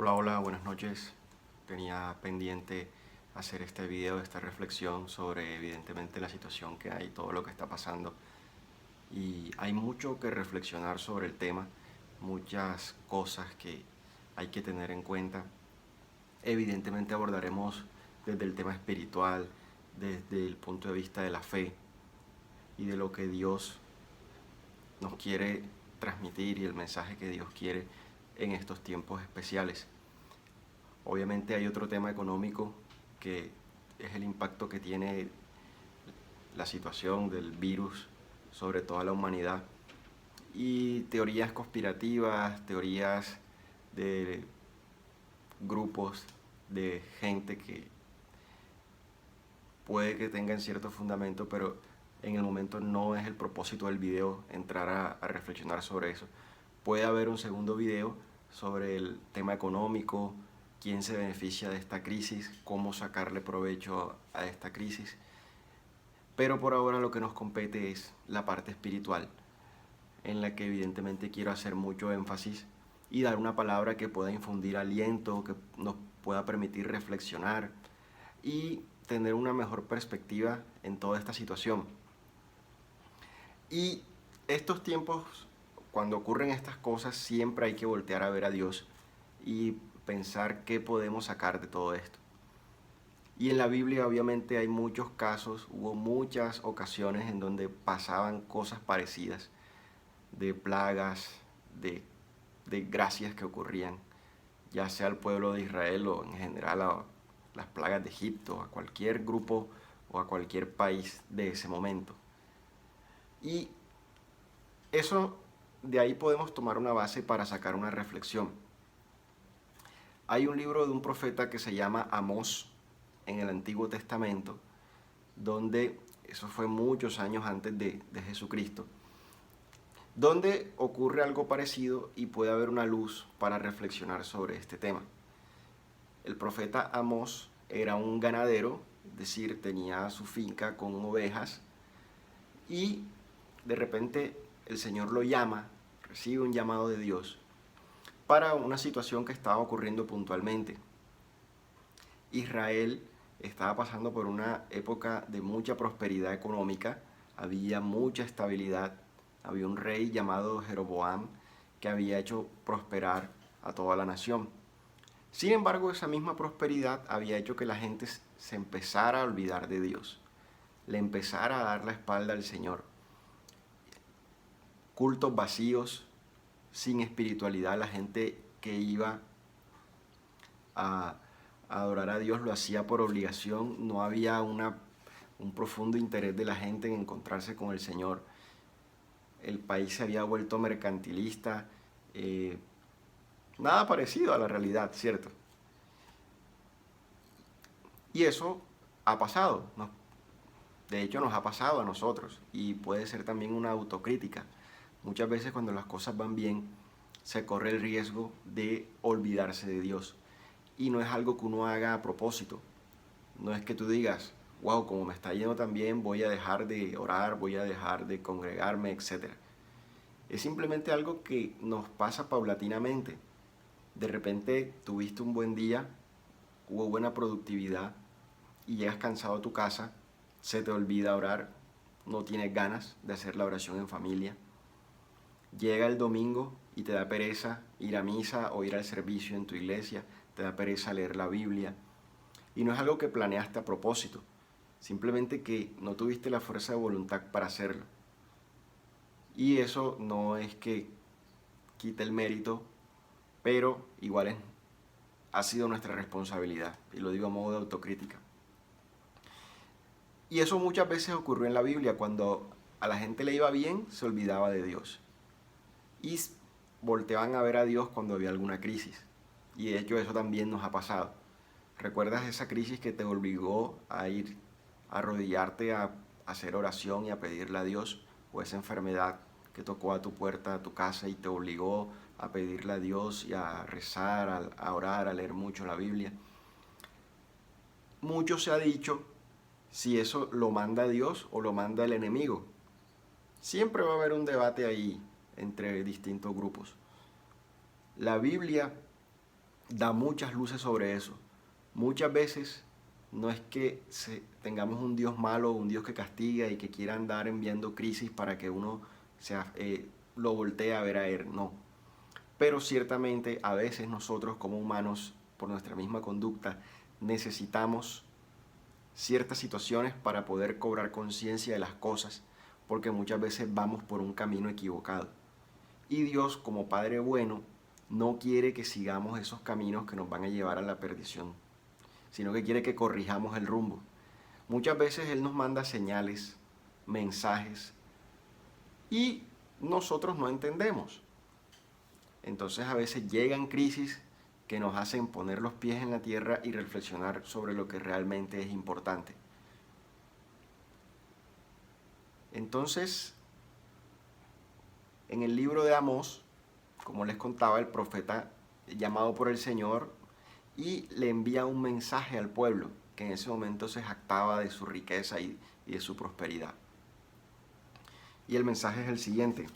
Hola, hola, buenas noches. Tenía pendiente hacer este video, esta reflexión sobre evidentemente la situación que hay, todo lo que está pasando. Y hay mucho que reflexionar sobre el tema, muchas cosas que hay que tener en cuenta. Evidentemente abordaremos desde el tema espiritual, desde el punto de vista de la fe y de lo que Dios nos quiere transmitir y el mensaje que Dios quiere en estos tiempos especiales. Obviamente hay otro tema económico que es el impacto que tiene la situación del virus sobre toda la humanidad y teorías conspirativas, teorías de grupos de gente que puede que tengan cierto fundamento, pero en el momento no es el propósito del video entrar a reflexionar sobre eso. Puede haber un segundo video sobre el tema económico, quién se beneficia de esta crisis, cómo sacarle provecho a esta crisis. Pero por ahora lo que nos compete es la parte espiritual, en la que evidentemente quiero hacer mucho énfasis y dar una palabra que pueda infundir aliento, que nos pueda permitir reflexionar y tener una mejor perspectiva en toda esta situación. Y estos tiempos, cuando ocurren estas cosas, siempre hay que voltear a ver a Dios y pensar qué podemos sacar de todo esto. Y en la Biblia obviamente hay muchos casos, hubo muchas ocasiones en donde pasaban cosas parecidas, de plagas, de desgracias que ocurrían, ya sea al pueblo de Israel o en general a las plagas de Egipto, a cualquier grupo o a cualquier país de ese momento. Y eso, de ahí podemos tomar una base para sacar una reflexión. Hay un libro de un profeta que se llama Amós en el Antiguo Testamento, donde, eso fue muchos años antes de Jesucristo, donde ocurre algo parecido y puede haber una luz para reflexionar sobre este tema. El profeta Amós era un ganadero, es decir, tenía su finca con ovejas y de repente el Señor lo llama, recibe un llamado de Dios para una situación que estaba ocurriendo puntualmente. Israel estaba pasando por una época de mucha prosperidad económica, había mucha estabilidad, había un rey llamado Jeroboam que había hecho prosperar a toda la nación. Sin embargo, esa misma prosperidad había hecho que la gente se empezara a olvidar de Dios, le empezara a dar la espalda al Señor. Cultos vacíos, sin espiritualidad, la gente que iba a adorar a Dios lo hacía por obligación, no había un profundo interés de la gente en encontrarse con el Señor. El país se había vuelto mercantilista, nada parecido a la realidad, ¿cierto? Y eso ha pasado, ¿no? De hecho nos ha pasado a nosotros y puede ser también una autocrítica. Muchas veces cuando las cosas van bien se corre el riesgo de olvidarse de Dios y no es algo que uno haga a propósito. No es que tú digas, wow, como me está yendo tan bien, voy a dejar de orar, voy a dejar de congregarme, etc. Es simplemente algo que nos pasa paulatinamente. De repente tuviste un buen día, hubo buena productividad y llegas cansado a tu casa, se te olvida orar, no tienes ganas de hacer la oración en familia. Llega el domingo y te da pereza ir a misa o ir al servicio en tu iglesia, te da pereza leer la Biblia. Y no es algo que planeaste a propósito, simplemente que no tuviste la fuerza de voluntad para hacerlo. Y eso no es que quite el mérito, pero igual ha sido nuestra responsabilidad, y lo digo a modo de autocrítica. Y eso muchas veces ocurrió en la Biblia, cuando a la gente le iba bien, se olvidaba de Dios. Y volteaban a ver a Dios cuando había alguna crisis. Y de hecho eso también nos ha pasado. ¿Recuerdas esa crisis que te obligó a ir a arrodillarte a hacer oración y a pedirle a Dios? ¿O esa enfermedad que tocó a tu puerta, a tu casa y te obligó a pedirle a Dios y a rezar, a orar, a leer mucho la Biblia? Mucho se ha dicho si eso lo manda Dios o lo manda el enemigo. Siempre va a haber un debate ahí entre distintos grupos. La Biblia da muchas luces sobre eso. Muchas veces no es que tengamos un Dios malo, un Dios que castiga y que quiera andar enviando crisis para que uno lo voltee a ver a Él, no. Pero ciertamente a veces nosotros como humanos, por nuestra misma conducta, necesitamos ciertas situaciones para poder cobrar conciencia de las cosas, porque muchas veces vamos por un camino equivocado. Y Dios, como Padre bueno, no quiere que sigamos esos caminos que nos van a llevar a la perdición, sino que quiere que corrijamos el rumbo. Muchas veces Él nos manda señales, mensajes, y nosotros no entendemos. Entonces a veces llegan crisis que nos hacen poner los pies en la tierra y reflexionar sobre lo que realmente es importante. Entonces, en el libro de Amós, como les contaba, el profeta llamado por el Señor y le envía un mensaje al pueblo que en ese momento se jactaba de su riqueza y de su prosperidad. Y el mensaje es el siguiente: